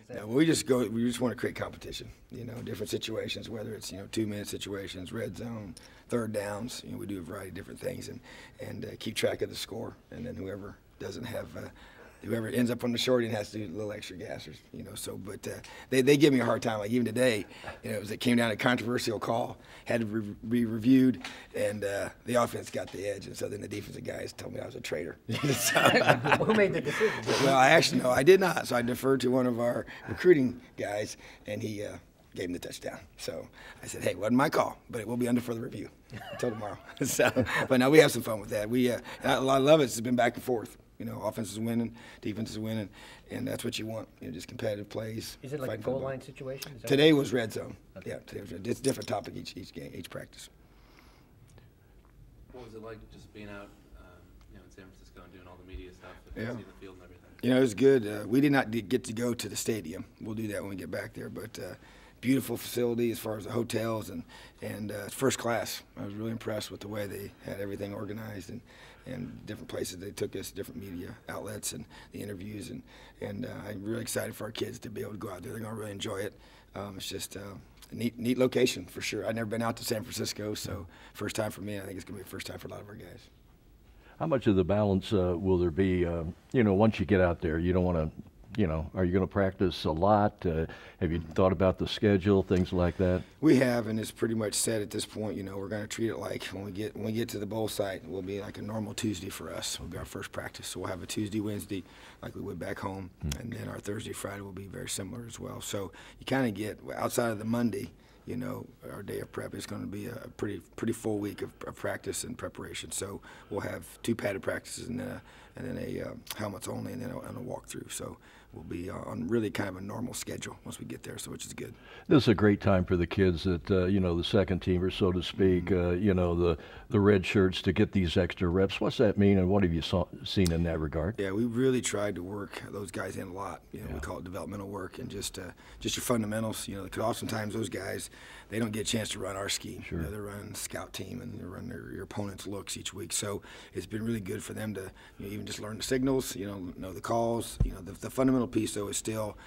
Yeah, we just want to create competition, different situations, whether it's, 2-minute situations, red zone, third downs. We do a variety of different things and keep track of the score. And then whoever doesn't have, whoever ends up on the short end has to do a little extra gassers, but they give me a hard time. Like even today, it came down to a controversial call, had to be reviewed, and the offense got the edge. And so then the defensive guys told me I was a traitor. Who made the decision? Well, no, I did not. So I deferred to one of our recruiting guys, and he gave him the touchdown. So I said, hey, it wasn't my call, but it will be under further review until tomorrow. But no, we have some fun with that. And I love it. It's been back and forth. Offense is winning, defense is winning, and that's what you want. Just competitive plays. Is it like a goal line situation? Today was red zone. Okay. Yeah, today was red. It's a different topic each game, each practice. What was it like just being out, in San Francisco and doing all the media stuff, and seeing the field and everything? It was good. We did not get to go to the stadium. We'll do that when we get back there, but. Beautiful facility as far as the hotels and first class. I was really impressed with the way they had everything organized and different places they took us, different media outlets and the interviews and I'm really excited for our kids to be able to go out there. They're going to really enjoy it. It's just a neat location for sure. I've never been out to San Francisco, so first time for me. I think it's going to be the first time for a lot of our guys. How much of the balance will there be? Once you get out there, you don't want to. Are you going to practice a lot? Have you thought about the schedule, things like that? We have, and it's pretty much set at this point. We're going to treat it like when we get to the bowl site, it will be like a normal Tuesday for us. It'll be our first practice. So we'll have a Tuesday, Wednesday, like we would back home, and then our Thursday, Friday will be very similar as well. So you kind of get outside of the Monday. Our day of prep is going to be a pretty full week of practice and preparation. So we'll have 2 padded practices and then a helmets only and then a walkthrough. So we'll be on really kind of a normal schedule once we get there, so which is good. This is a great time for the kids that the second teamers, so to speak, the red shirts to get these extra reps. What's that mean, and what have you seen in that regard? Yeah, we really tried to work those guys in a lot. We call it developmental work and just your fundamentals. Because oftentimes those guys, they don't get a chance to run our scheme. Sure. They're running scout team and they run your opponent's looks each week. So it's been really good for them to even just learn the signals, know the calls. The fundamental piece though is still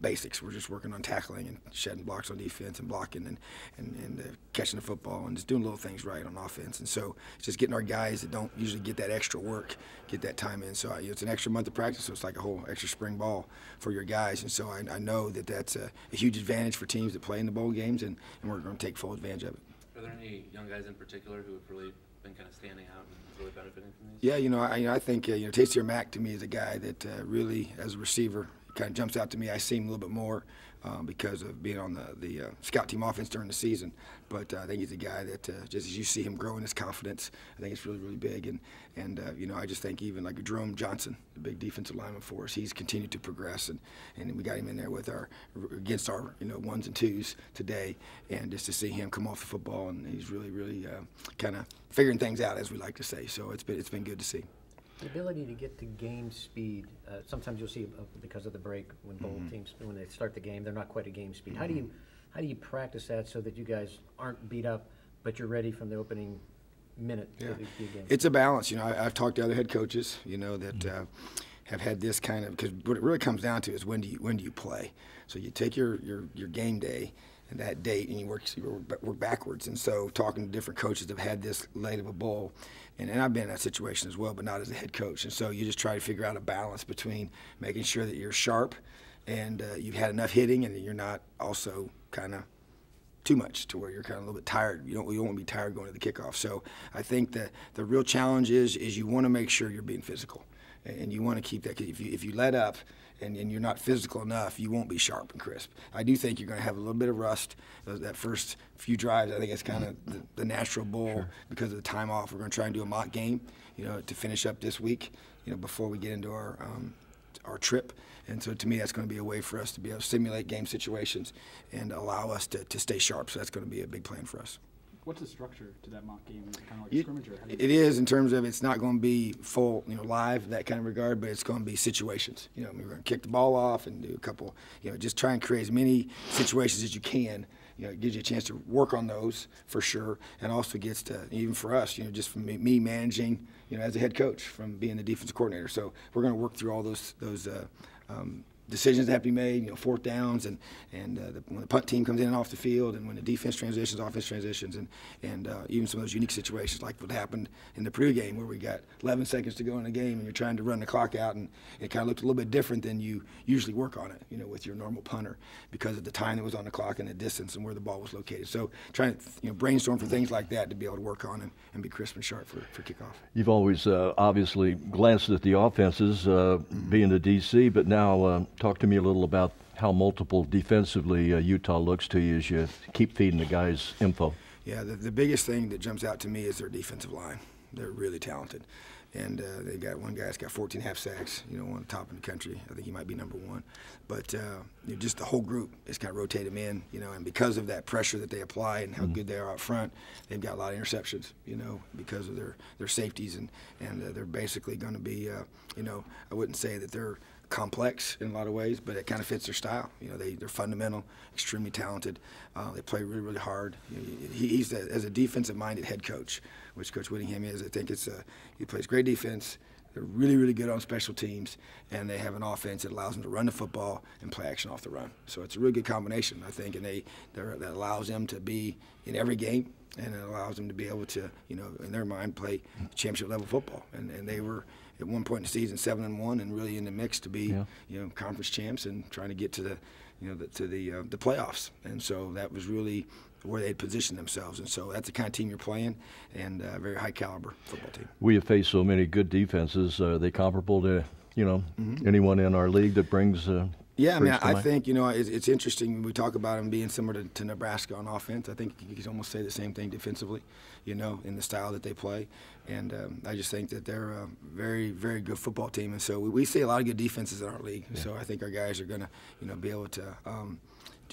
basics. We're just working on tackling and shedding blocks on defense and blocking and catching the football and just doing little things right on offense. And so it's just getting our guys that don't usually get that extra work, get that time in. So it's an extra month of practice, so it's like a whole extra spring ball for your guys. And so I know that that's a huge advantage for teams that play in the bowl games, and we're going to take full advantage of it. Are there any young guys in particular who have really been kind of standing out and really benefiting from these? Yeah, I think Taysir Mack to me is a guy that really, as a receiver, kind of jumps out to me. I see him a little bit more because of being on the scout team offense during the season. But I think he's a guy that just as you see him grow in his confidence, I think it's really, really big. And I just think even like Jerome Johnson, the big defensive lineman for us, he's continued to progress. And we got him in there against our ones and twos today. And just to see him come off the football, and he's really, really kind of figuring things out, as we like to say. So it's been good to see. The ability to get to game speed. Sometimes you'll see because of the break when bowl teams, when they start the game, they're not quite at game speed. How do you practice that so that you guys aren't beat up, but you're ready from the opening minute? Yeah. It's a balance. I've talked to other head coaches, that have had this kind of, because what it really comes down to is when do you play. So you take your game day and that date, and you work backwards. And so talking to different coaches that have had this late of a bowl, and I've been in that situation as well, but not as a head coach. And so you just try to figure out a balance between making sure that you're sharp and you've had enough hitting, and that you're not also kind of too much to where you're kind of a little bit tired. You don't want to be tired going to the kickoff. So I think that the real challenge is you want to make sure you're being physical, and you want to keep that. 'Cause if you let up and you're not physical enough, you won't be sharp and crisp. I do think you're going to have a little bit of rust that first few drives. I think it's kind of the natural bowl because of the time off. We're going to try and do a mock game, to finish up this week, before we get into our trip. And so to me, that's going to be a way for us to be able to simulate game situations and allow us to stay sharp. So that's going to be a big plan for us. What's the structure to that mock game? Is it kind of like a scrimmage? It is, in terms of it's not going to be full, live, that kind of regard, but it's going to be situations. We're going to kick the ball off and do a couple, just try and create as many situations as you can. It gives you a chance to work on those for sure, and also gets to, even for us, just from me managing, as a head coach, from being the defensive coordinator. So we're going to work through all those decisions that have to be made, you know, fourth downs, and when the punt team comes in and off the field, and when the defense transitions, offense transitions, and even some of those unique situations like what happened in the Purdue game where we got 11 seconds to go in the game and you're trying to run the clock out, and it kind of looked a little bit different than you usually work on it, you know, with your normal punter because of the time that was on the clock and the distance and where the ball was located. So trying to, you know, brainstorm for things like that to be able to work on and be crisp and sharp for kickoff. You've always obviously glanced at the offenses, being the DC, but now talk to me a little about how multiple defensively Utah looks to you as you keep feeding the guys info. Yeah, the biggest thing that jumps out to me is their defensive line. They're really talented. And they've got one guy that's got 14 half sacks, you know, one of the top in the country. I think he might be number one. But you know, just the whole group is kind of rotate them in, you know, and because of that pressure that they apply and how good they are out front, they've got a lot of interceptions, you know, because of their safeties. And they're basically going to be, you know, I wouldn't say that they're complex in a lot of ways, but it kind of fits their style. You know, they're fundamental, extremely talented. They play really, really hard. You know, he's as a defensive-minded head coach, which Coach Whittingham is. I think he plays great defense. They're really, really good on special teams, and they have an offense that allows them to run the football and play action off the run. So it's a really good combination, I think, and that allows them to be in every game, and it allows them to be able to, you know, in their mind, play championship level football. And they were at one point in the season 7-1 and really in the mix to be, you know, conference champs and trying to get to the, you know, the playoffs. And so that was really where they'd positioned themselves. And so that's the kind of team you're playing, and a very high caliber football team. We have faced so many good defenses. Are they comparable to, you know, anyone in our league that brings? Yeah, I mean, I think, you know, it's interesting when we talk about them being similar to Nebraska on offense. I think you could almost say the same thing defensively, you know, in the style that they play. And I just think that they're a very, very good football team. And so we see a lot of good defenses in our league. Yeah. So I think our guys are going to, you know, be able to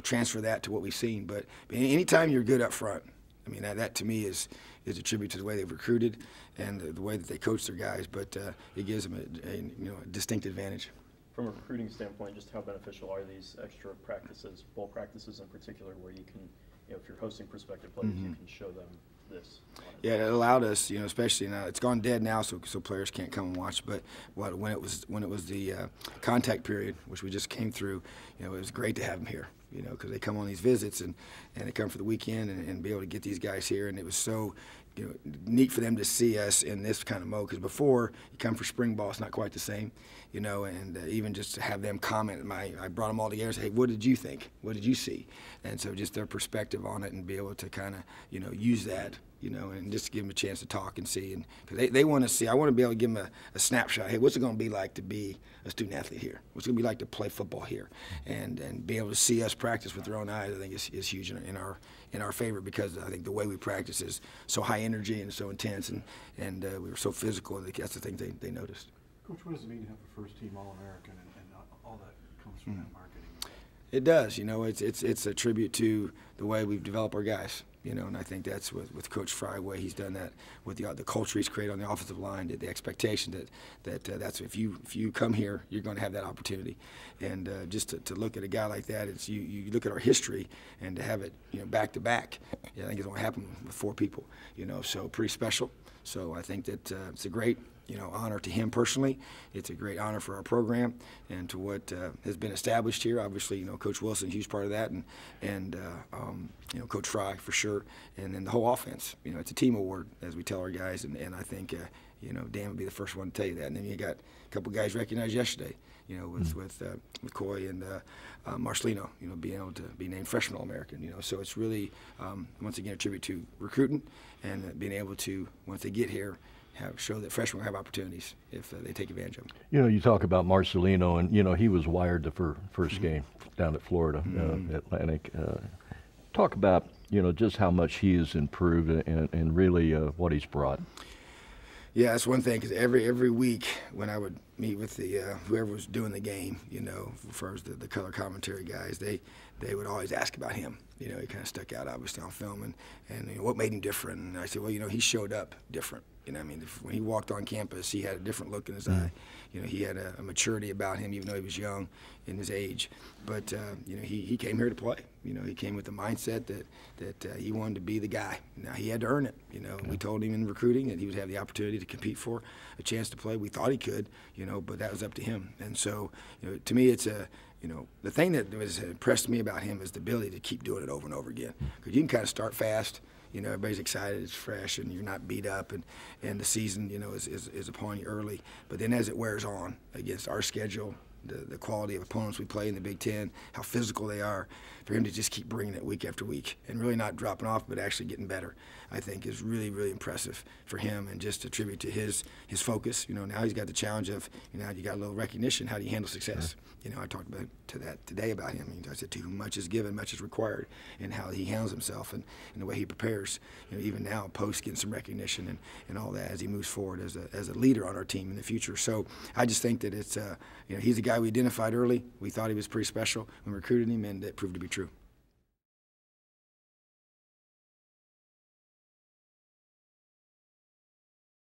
transfer that to what we've seen. But anytime you're good up front, I mean, that to me is a tribute to the way they've recruited and the way that they coach their guys. But it gives them a distinct advantage. From a recruiting standpoint, just how beneficial are these extra practices, bowl practices in particular, where you can, you know, if you're hosting prospective players, you can show them this? Yeah, it allowed us, you know, especially now it's gone dead now, so players can't come and watch. But when it was the contact period, which we just came through, you know, it was great to have them here, you know, because they come on these visits and they come for the weekend and be able to get these guys here, and it was so, you know, neat for them to see us in this kind of mode. Because before you come for spring ball, it's not quite the same, you know. And even just to have them comment, I brought them all together and say, hey, what did you think? What did you see? And so just their perspective on it and be able to kind of, you know, use that, you know, and just give them a chance to talk and see. And because they want to see, I want to be able to give them a snapshot. Hey, what's it going to be like to be a student athlete here? What's it going to be like to play football here? And be able to see us practice with their own eyes, I think is huge in our favor, because I think the way we practice is so high energy and so intense, and we were so physical. That's the thing they noticed. Coach, what does it mean to have a first-team All-American and all that comes from that marketing? It does. You know, it's a tribute to the way we've developed our guys. You know, and I think that's with Coach Fry, the way he's done that with the culture he's created on the offensive line, the expectation that's if you come here, you're going to have that opportunity. And just to look at a guy like that, it's you look at our history and to have it, you know, back to back. Yeah, I think it's only happened with 4 people. You know, so pretty special. So I think that it's a great, you know, honor to him personally. It's a great honor for our program and to what has been established here. Obviously, you know, Coach Wilson's a huge part of that, and you know, Coach Fry for sure, and then the whole offense. You know, it's a team award, as we tell our guys, and I think you know, Dan would be the first one to tell you that. And then you got a couple guys recognized yesterday, you know, with Coy and Marcelino, you know, being able to be named Freshman All-American. You know, so it's really once again a tribute to recruiting and being able to, once they get here, show that freshmen will have opportunities if they take advantage of them. You know, you talk about Marcelino, and you know he was wired the first game down at Florida Atlantic. Talk about, you know, just how much he has improved and really what he's brought. Yeah, that's one thing, because every week when I would meet with the whoever was doing the game, you know, first the color commentary guys, they would always ask about him. You know, he kind of stuck out obviously on film, and you know, what made him different. And I said, well, you know, he showed up different. You know, I mean, when he walked on campus, he had a different look in his eye. You know, he had a maturity about him, even though he was young in his age. But you know, he came here to play. You know, he came with the mindset that he wanted to be the guy. Now he had to earn it. You know, we told him in recruiting that he would have the opportunity to compete for a chance to play. We thought he could. You know, but that was up to him. And so, you know, to me, it's a you know, the thing that was impressed me about him is the ability to keep doing it over and over again. Because you can kind of start fast. You know, everybody's excited, it's fresh, and you're not beat up, and the season, you know, is upon you early. But then as it wears on against our schedule, the quality of opponents we play in the Big Ten, how physical they are, for him to just keep bringing it week after week and really not dropping off but actually getting better, I think is really, really impressive for him, and just a tribute to his focus. You know, now he's got the challenge of, you know, you got a little recognition. How do you handle success? You know, I talked about that today about him. I said, to whom much is given, much is required, and how he handles himself and the way he prepares. You know, even now, post getting some recognition and all that as he moves forward as a leader on our team in the future. So I just think that it's, you know, he's a guy we identified early. We thought he was pretty special when we recruited him, and it proved to be true.